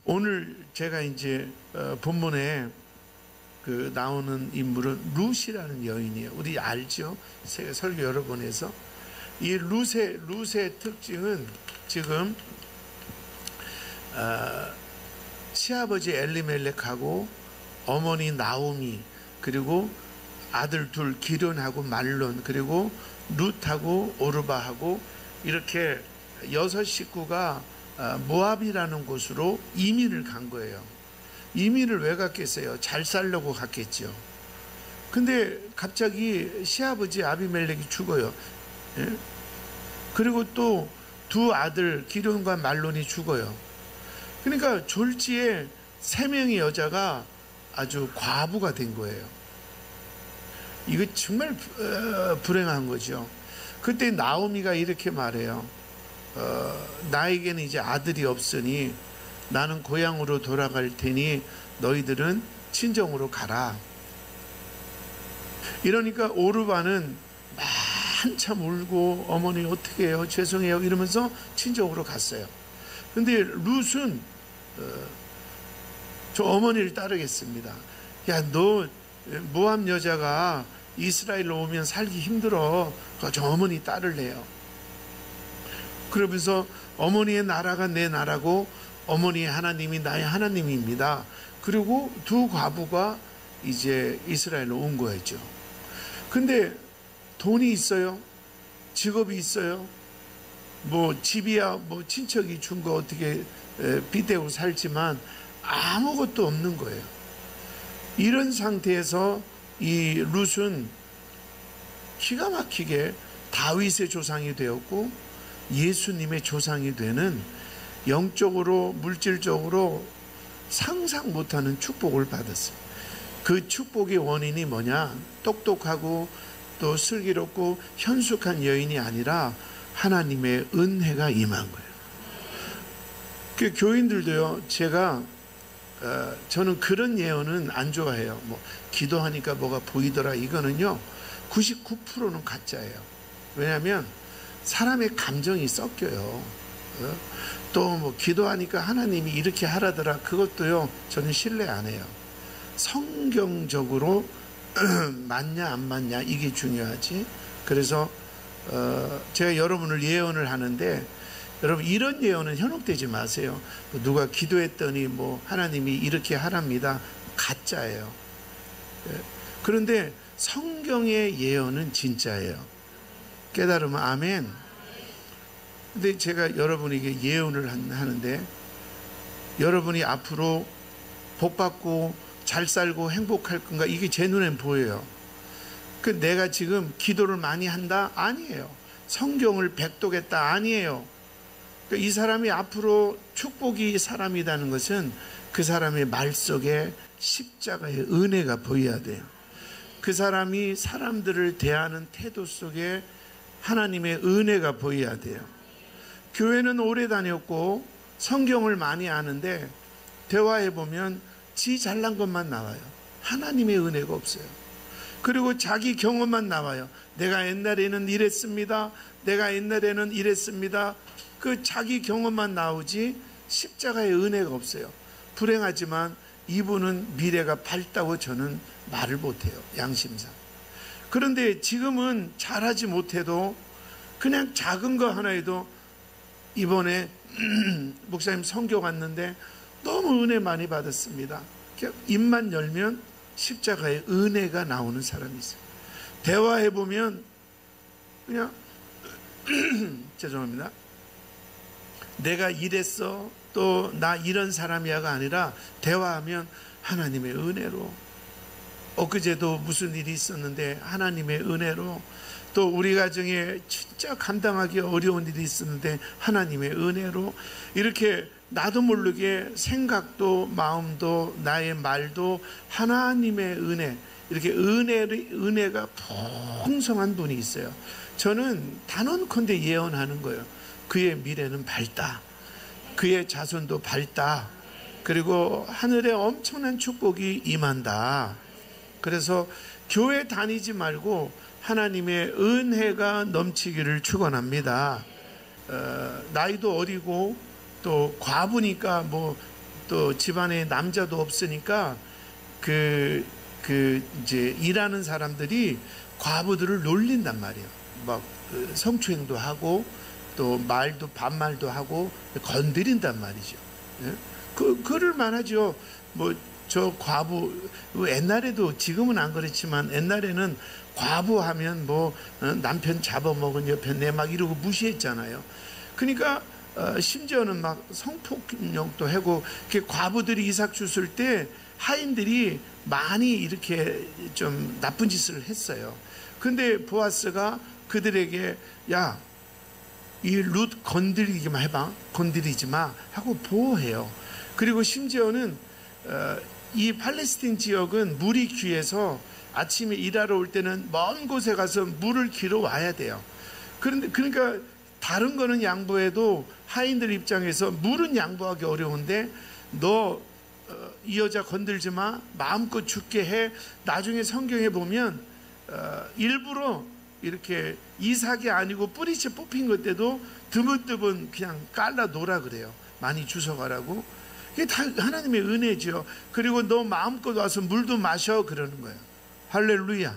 오늘 제가 이제 본문에 그 나오는 인물은 룻이라는 여인이에요. 우리 알죠? 제가 설교 여러 번 해서. 이 룻의 특징은 지금 시아버지 엘리멜렉하고 어머니 나오미, 그리고 아들 둘 기련하고 말론, 그리고 룻하고 오르바하고 이렇게 6 식구가 모압이라는 곳으로 이민을 간 거예요. 이민을 왜 갔겠어요? 잘 살려고 갔겠죠. 근데 갑자기 시아버지 아비멜렉이 죽어요. 예? 그리고 또 2 아들 기련과 말론이 죽어요. 그러니까 졸지에 3명의 여자가 아주 과부가 된 거예요. 이거 정말 불행한 거죠. 그때 나오미가 이렇게 말해요. 나에게는 이제 아들이 없으니 나는 고향으로 돌아갈 테니 너희들은 친정으로 가라. 이러니까 오르바는 한참 울고 어머니 어떻게 해요? 죄송해요. 이러면서 친정으로 갔어요. 근데 룻은 저 어머니를 따르겠습니다. 야, 너 모압 여자가 이스라엘로 오면 살기 힘들어. 저 어머니 따를래요. 그러면서 어머니의 나라가 내 나라고 어머니의 하나님이 나의 하나님입니다. 그리고 2 과부가 이제 이스라엘로 온 거였죠. 근데 돈이 있어요? 직업이 있어요? 뭐 집이야 뭐 친척이 준 거 어떻게 빚대고 살지만 아무것도 없는 거예요. 이런 상태에서 이 룻은 기가 막히게 다윗의 조상이 되었고 예수님의 조상이 되는 영적으로 물질적으로 상상 못하는 축복을 받았어요. 그 축복의 원인이 뭐냐? 똑똑하고 또 슬기롭고 현숙한 여인이 아니라 하나님의 은혜가 임한 거예요. 그 교인들도요, 저는 그런 예언은 안 좋아해요. 뭐 기도하니까 뭐가 보이더라, 이거는요 99%는 가짜예요. 왜냐하면 사람의 감정이 섞여요. 또 뭐 기도하니까 하나님이 이렇게 하라더라, 그것도요 저는 신뢰 안 해요. 성경적으로 맞냐 안 맞냐 이게 중요하지. 그래서 제가 여러분을 예언을 하는데, 여러분 이런 예언은 현혹되지 마세요. 누가 기도했더니 뭐 하나님이 이렇게 하랍니다. 가짜예요. 그런데 성경의 예언은 진짜예요. 깨달으면 아멘. 근데 제가 여러분에게 예언을 하는데, 여러분이 앞으로 복받고 잘 살고 행복할 건가, 이게 제 눈엔 보여요. 그 내가 지금 기도를 많이 한다? 아니에요. 성경을 백독했다? 아니에요. 이 사람이 앞으로 축복이 사람이라는 것은 그 사람의 말 속에 십자가의 은혜가 보여야 돼요. 그 사람이 사람들을 대하는 태도 속에 하나님의 은혜가 보여야 돼요. 교회는 오래 다녔고 성경을 많이 아는데 대화해보면 지 잘난 것만 나와요. 하나님의 은혜가 없어요. 그리고 자기 경험만 나와요. 내가 옛날에는 이랬습니다. 내가 옛날에는 이랬습니다. 그 자기 경험만 나오지 십자가의 은혜가 없어요. 불행하지만 이분은 미래가 밝다고 저는 말을 못해요. 양심상. 그런데 지금은 잘하지 못해도 그냥 작은 거 하나에도, 이번에 목사님 선교 갔는데 너무 은혜 많이 받았습니다. 입만 열면 십자가의 은혜가 나오는 사람이 있어요. 대화해보면 그냥 죄송합니다. 내가 이랬어, 또 나 이런 사람이야가 아니라 대화하면 하나님의 은혜로, 엊그제도 무슨 일이 있었는데 하나님의 은혜로, 또 우리 가정에 진짜 감당하기 어려운 일이 있었는데 하나님의 은혜로, 이렇게 나도 모르게 생각도 마음도 나의 말도 하나님의 은혜, 이렇게 은혜가 풍성한 분이 있어요. 저는 단언컨대 예언하는 거예요. 그의 미래는 밝다. 그의 자손도 밝다. 그리고 하늘에 엄청난 축복이 임한다. 그래서 교회 다니지 말고 하나님의 은혜가 넘치기를 축원합니다. 나이도 어리고 또 과부니까 뭐 또 집안에 남자도 없으니까 이제 일하는 사람들이 과부들을 놀린단 말이에요. 막 성추행도 하고 또 말도 반말도 하고 건드린단 말이죠. 예? 그럴 만하죠. 뭐 저 과부, 옛날에도, 지금은 안 그렇지만 옛날에는 과부하면 뭐 남편 잡아먹은 여편네 막 이러고 무시했잖아요. 그러니까 심지어는 막 성폭력도 하고, 과부들이 이삭 줬을 때 하인들이 많이 이렇게 좀 나쁜 짓을 했어요. 근데 보아스가 그들에게 야, 이 룻 건드리기만 해봐, 건드리지 마 하고 보호해요. 그리고 심지어는 이 팔레스틴 지역은 물이 귀해서 아침에 일하러 올 때는 먼 곳에 가서 물을 길어 와야 돼요. 그러니까 다른 거는 양보해도 하인들 입장에서 물은 양보하기 어려운데 너 이 여자 건들지 마, 마음껏 죽게 해. 나중에 성경에 보면 일부러 이렇게 이삭이 아니고 뿌리채 뽑힌 것 때도 드문드문 그냥 깔라 놓으라 그래요. 많이 주워가라고. 이게 다 하나님의 은혜죠. 그리고 너 마음껏 와서 물도 마셔 그러는 거예요. 할렐루야.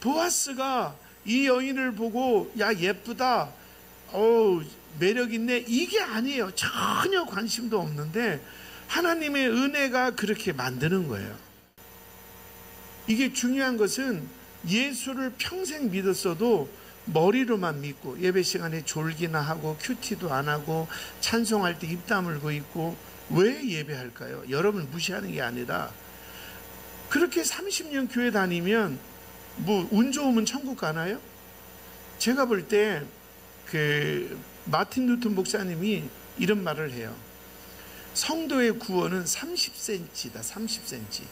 보아스가 이 여인을 보고 야 예쁘다, 매력 있네, 이게 아니에요. 전혀 관심도 없는데 하나님의 은혜가 그렇게 만드는 거예요. 이게 중요한 것은 예수를 평생 믿었어도 머리로만 믿고 예배 시간에 졸기나 하고 큐티도 안 하고 찬송할 때 입 다물고 있고 왜 예배할까요? 여러분 무시하는 게 아니라 그렇게 30년 교회 다니면 뭐 운 좋으면 천국 가나요? 제가 볼 때 마틴 루터 목사님이 이런 말을 해요. 성도의 구원은 30cm다. 30cm.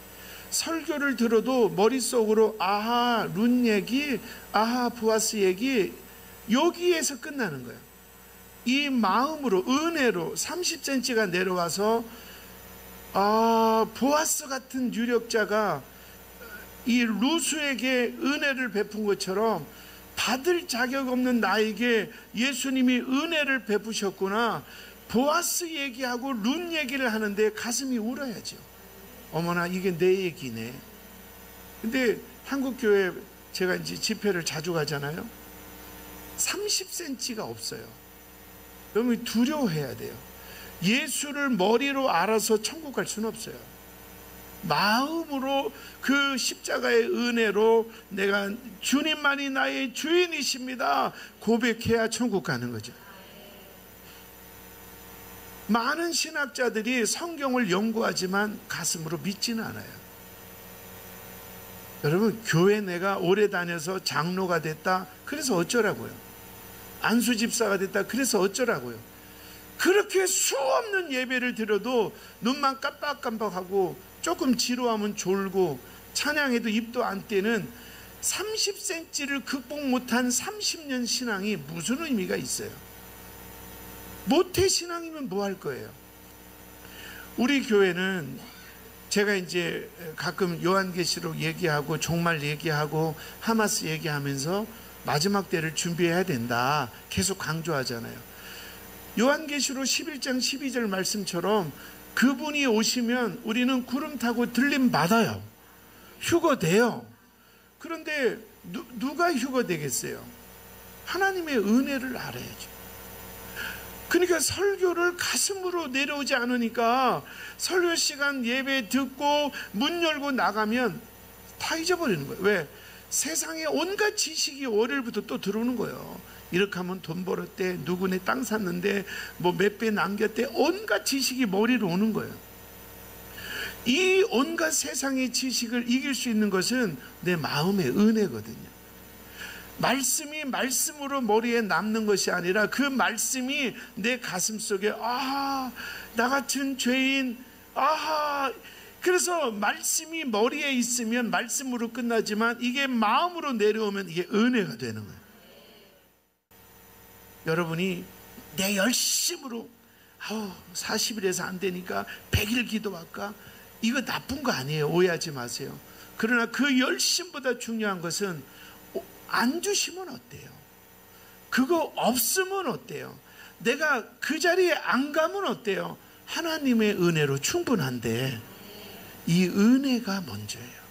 설교를 들어도 머릿속으로 아하 룬 얘기, 아하 보아스 얘기, 여기에서 끝나는 거예요. 이 마음으로, 은혜로 30cm가 내려와서 보아스 같은 유력자가 이 루스에게 은혜를 베푼 것처럼 받을 자격 없는 나에게 예수님이 은혜를 베푸셨구나. 보아스 얘기하고 룬 얘기를 하는데 가슴이 울어야죠. 어머나 이게 내 얘기네. 근데 한국교회 제가 이제 집회를 자주 가잖아요. 30cm가 없어요. 여러분 두려워해야 돼요. 예수를 머리로 알아서 천국 갈 수는 없어요. 마음으로 그 십자가의 은혜로 내가 주님만이 나의 주인이십니다 고백해야 천국 가는 거죠. 많은 신학자들이 성경을 연구하지만 가슴으로 믿지는 않아요. 여러분 교회 내가 오래 다녀서 장로가 됐다 그래서 어쩌라고요? 안수 집사가 됐다 그래서 어쩌라고요? 그렇게 수없는 예배를 드려도 눈만 깜빡깜빡하고 조금 지루하면 졸고 찬양해도 입도 안 떼는 30cm를 극복 못한 30년 신앙이 무슨 의미가 있어요? 모태 신앙이면 뭐 할 거예요? 우리 교회는 제가 이제 가끔 요한계시록 얘기하고 종말 얘기하고 하마스 얘기하면서 마지막 때를 준비해야 된다 계속 강조하잖아요. 요한계시록 11장 12절 말씀처럼 그분이 오시면 우리는 구름 타고 들림 받아요. 휴거돼요. 그런데 누가 휴거되겠어요? 하나님의 은혜를 알아야죠. 그러니까 설교를 가슴으로 내려오지 않으니까 설교 시간 예배 듣고 문 열고 나가면 다 잊어버리는 거예요. 왜? 세상에 온갖 지식이 월요일부터 또 들어오는 거예요. 이렇게 하면 돈 벌었대, 누구네 땅 샀는데 뭐 몇 배 남겼대, 온갖 지식이 머리로 오는 거예요. 이 온갖 세상의 지식을 이길 수 있는 것은 내 마음의 은혜거든요. 말씀이 말씀으로 머리에 남는 것이 아니라 그 말씀이 내 가슴 속에 나 같은 죄인, 그래서 말씀이 머리에 있으면 말씀으로 끝나지만 이게 마음으로 내려오면 이게 은혜가 되는 거예요. 여러분이 내 열심으로 40일에서 안 되니까 100일 기도할까? 이거 나쁜 거 아니에요. 오해하지 마세요. 그러나 그 열심보다 중요한 것은 안 주시면 어때요? 그거 없으면 어때요? 내가 그 자리에 안 가면 어때요? 하나님의 은혜로 충분한데 이 은혜가 먼저예요.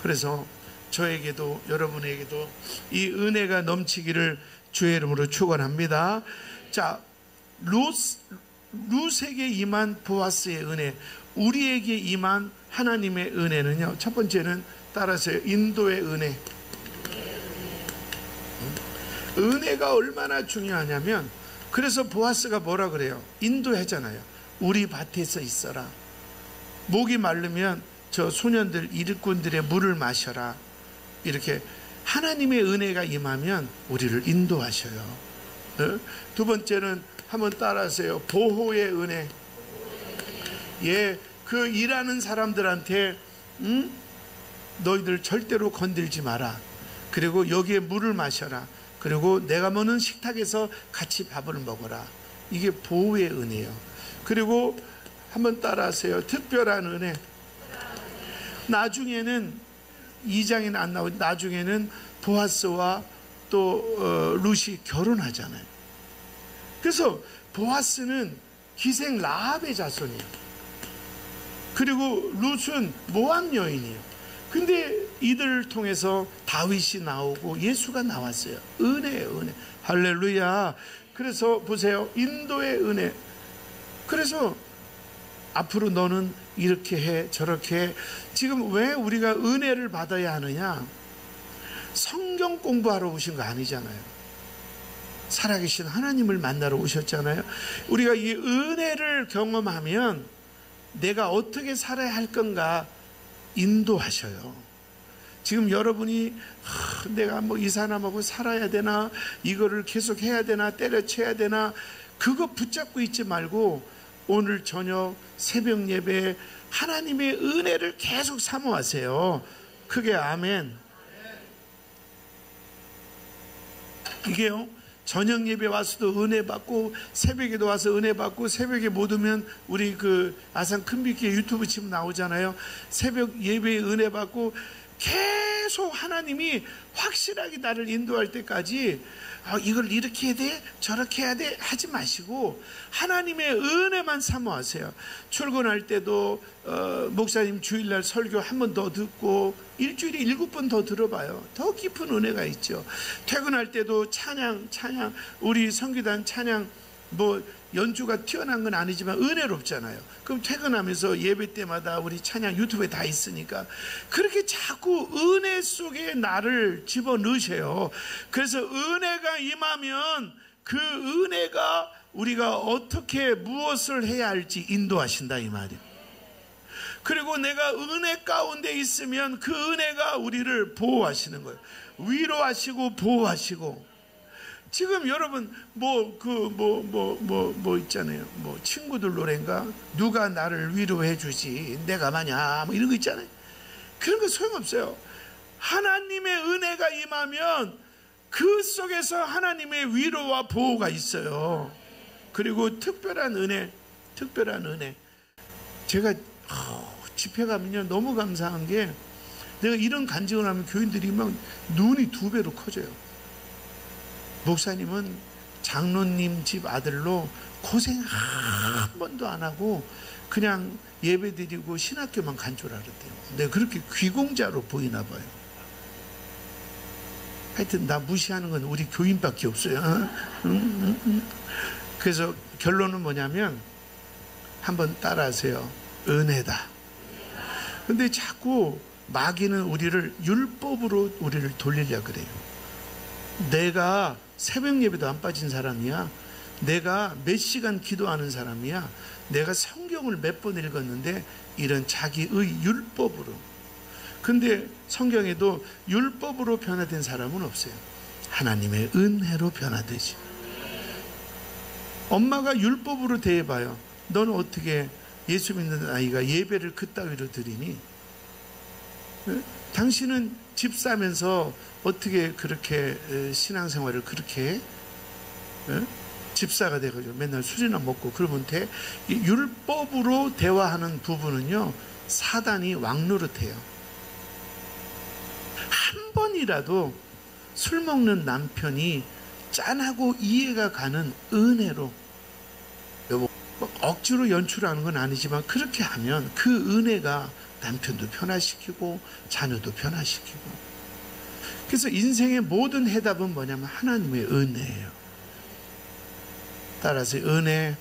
그래서 저에게도 여러분에게도 이 은혜가 넘치기를 주의 이름으로 축원합니다. 자, 룻에게 임한 보아스의 은혜, 우리에게 임한 하나님의 은혜는요, 첫 번째는 따라서요, 인도의 은혜. 은혜가 얼마나 중요하냐면, 그래서 보아스가 뭐라 그래요? 인도하잖아요. 우리 밭에서 있어라. 목이 마르면 저 소년들 일꾼들의 물을 마셔라. 이렇게 하나님의 은혜가 임하면 우리를 인도하셔요. 두 번째는 한번 따라하세요. 보호의 은혜. 예, 그 일하는 사람들한테 너희들 절대로 건들지 마라. 그리고 여기에 물을 마셔라. 그리고 내가 먹는 식탁에서 같이 밥을 먹어라. 이게 보호의 은혜예요. 그리고 한번 따라하세요. 특별한 은혜. 나중에는 2장에는 안 나오고 나중에는 보아스와 또 룻이 결혼하잖아요. 그래서 보아스는 기생 라합의 자손이에요. 그리고 룻은 모압 여인이에요. 근데 이들을 통해서 다윗이 나오고 예수가 나왔어요. 은혜예요, 은혜. 할렐루야. 그래서 보세요. 인도의 은혜. 그래서 앞으로 너는 이렇게 해, 저렇게 해. 지금 왜 우리가 은혜를 받아야 하느냐? 성경 공부하러 오신 거 아니잖아요. 살아계신 하나님을 만나러 오셨잖아요. 우리가 이 은혜를 경험하면 내가 어떻게 살아야 할 건가 인도하셔요. 지금 여러분이 내가 뭐 이 사람하고 살아야 되나, 이거를 계속 해야 되나, 때려쳐야 되나, 그거 붙잡고 있지 말고 오늘 저녁 새벽 예배에 하나님의 은혜를 계속 사모하세요. 크게 아멘. 이게요, 저녁 예배 와서도 은혜 받고 새벽에도 와서 은혜 받고, 새벽에 못 오면 우리 그 아산 큰빛교회 유튜브 지금 나오잖아요. 새벽 예배에 은혜 받고 계속 하나님이 확실하게 나를 인도할 때까지 이걸 이렇게 해야 돼, 저렇게 해야 돼 하지 마시고 하나님의 은혜만 사모하세요. 출근할 때도 목사님 주일날 설교 한 번 더 듣고 일주일에 7번 더 들어봐요. 더 깊은 은혜가 있죠. 퇴근할 때도 찬양 우리 성기단 찬양 뭐 연주가 튀어난 건 아니지만 은혜롭잖아요. 그럼 퇴근하면서 예배 때마다 우리 찬양 유튜브에 다 있으니까 그렇게 자꾸 은혜 속에 나를 집어넣으세요. 그래서 은혜가 임하면 그 은혜가 우리가 어떻게 무엇을 해야 할지 인도하신다 이 말이에요. 그리고 내가 은혜 가운데 있으면 그 은혜가 우리를 보호하시는 거예요. 위로하시고 보호하시고. 지금 여러분 뭐 있잖아요. 뭐 친구들 노래인가? 누가 나를 위로해 주지? 내가 마냐? 뭐 이런 거 있잖아요. 그런 거 소용없어요. 하나님의 은혜가 임하면 그 속에서 하나님의 위로와 보호가 있어요. 그리고 특별한 은혜. 제가 집회 가면요 너무 감사한 게, 내가 이런 간증을 하면 교인들이 막 눈이 2배로 커져요. 목사님은 장로님 집 아들로 고생 한 번도 안 하고 그냥 예배 드리고 신학교만 간 줄 알았대요. 내가 그렇게 귀공자로 보이나 봐요. 하여튼 나 무시하는 건 우리 교인밖에 없어요. 그래서 결론은 뭐냐면 한번 따라하세요. 은혜다. 근데 자꾸 마귀는 우리를 율법으로 우리를 돌리려고 그래요. 내가 새벽 예배도 안 빠진 사람이야. 내가 몇 시간 기도하는 사람이야. 내가 성경을 몇 번 읽었는데, 이런 자기의 율법으로. 근데 성경에도 율법으로 변화된 사람은 없어요. 하나님의 은혜로 변화되지. 엄마가 율법으로 대해봐요. 넌 어떻게 예수 믿는 아이가 예배를 그따위로 드리니? 당신은 집 사면서 어떻게 그렇게 신앙생활을 그렇게 해? 집사가 돼가지고 맨날 술이나 먹고 그러면 돼? 율법으로 대화하는 부분은요 사단이 왕노릇해요. 한 번이라도 술 먹는 남편이 짠하고 이해가 가는 은혜로 뭐 억지로 연출하는 건 아니지만 그렇게 하면 그 은혜가 남편도 변화시키고 자녀도 변화시키고, 그래서 인생의 모든 해답은 뭐냐면 하나님의 은혜예요. 따라서 은혜,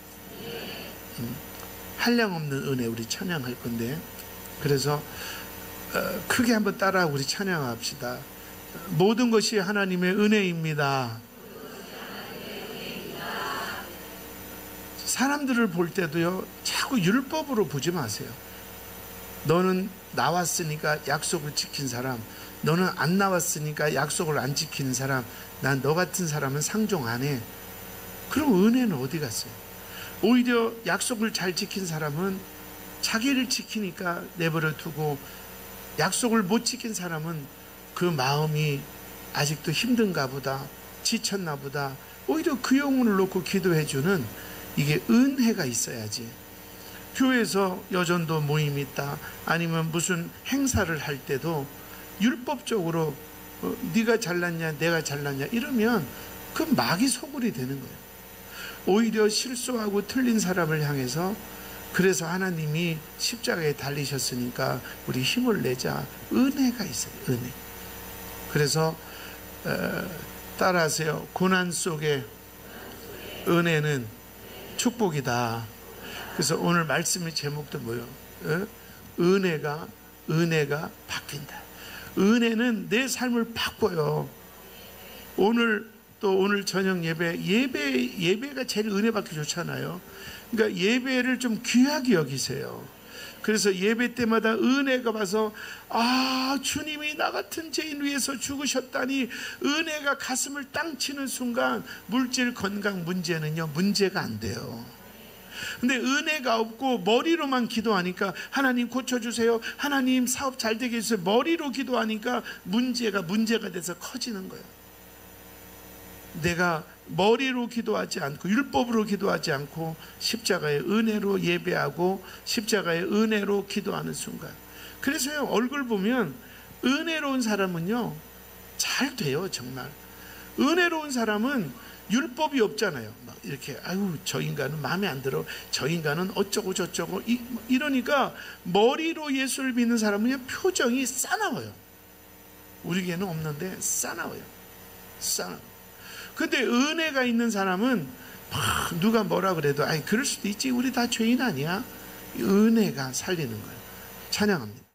한량없는 은혜 우리 찬양할 건데, 그래서 크게 한번 따라 우리 찬양합시다. 모든 것이 하나님의 은혜입니다. 사람들을 볼 때도요, 자꾸 율법으로 보지 마세요. 너는 나왔으니까 약속을 지킨 사람, 너는 안 나왔으니까 약속을 안 지키는 사람, 난 너 같은 사람은 상종 안 해. 그럼 은혜는 어디 갔어요? 오히려 약속을 잘 지킨 사람은 자기를 지키니까 내버려 두고, 약속을 못 지킨 사람은 그 마음이 아직도 힘든가 보다, 지쳤나 보다, 오히려 그 영혼을 놓고 기도해 주는, 이게 은혜가 있어야지. 교회에서 여전도 모임이 있다, 아니면 무슨 행사를 할 때도 율법적으로 네가 잘났냐 내가 잘났냐 이러면 그 마귀 소굴이 되는 거예요. 오히려 실수하고 틀린 사람을 향해서, 그래서 하나님이 십자가에 달리셨으니까 우리 힘을 내자. 은혜가 있어요. 은혜. 그래서 따라하세요. 고난 속에 은혜는 축복이다. 그래서 오늘 말씀의 제목도 뭐예요? 은혜가 바뀐다. 은혜는 내 삶을 바꿔요. 오늘 저녁 예배가 제일 은혜 받기 좋잖아요. 그러니까 예배를 좀 귀하게 여기세요. 그래서 예배 때마다 은혜가 와서, 아, 주님이 나 같은 죄인 위해서 죽으셨다니, 은혜가 가슴을 땅 치는 순간 물질 건강 문제는요, 문제가 안 돼요. 근데 은혜가 없고 머리로만 기도하니까 하나님 고쳐주세요, 하나님 사업 잘 되게 해주세요, 머리로 기도하니까 문제가 돼서 커지는 거예요. 내가 머리로 기도하지 않고 율법으로 기도하지 않고 십자가의 은혜로 예배하고 십자가의 은혜로 기도하는 순간, 그래서요, 얼굴 보면 은혜로운 사람은요 잘 돼요. 정말 은혜로운 사람은 율법이 없잖아요. 막 이렇게, 아유 저 인간은 마음에 안 들어, 저 인간은 어쩌고 저쩌고 이러니까 머리로 예수를 믿는 사람은요 표정이 싸나워요. 우리에게는 없는데 싸나워요. 근데 은혜가 있는 사람은 막 누가 뭐라 그래도, 아이 그럴 수도 있지, 우리 다 죄인 아니야, 은혜가 살리는 거예요. 찬양합니다.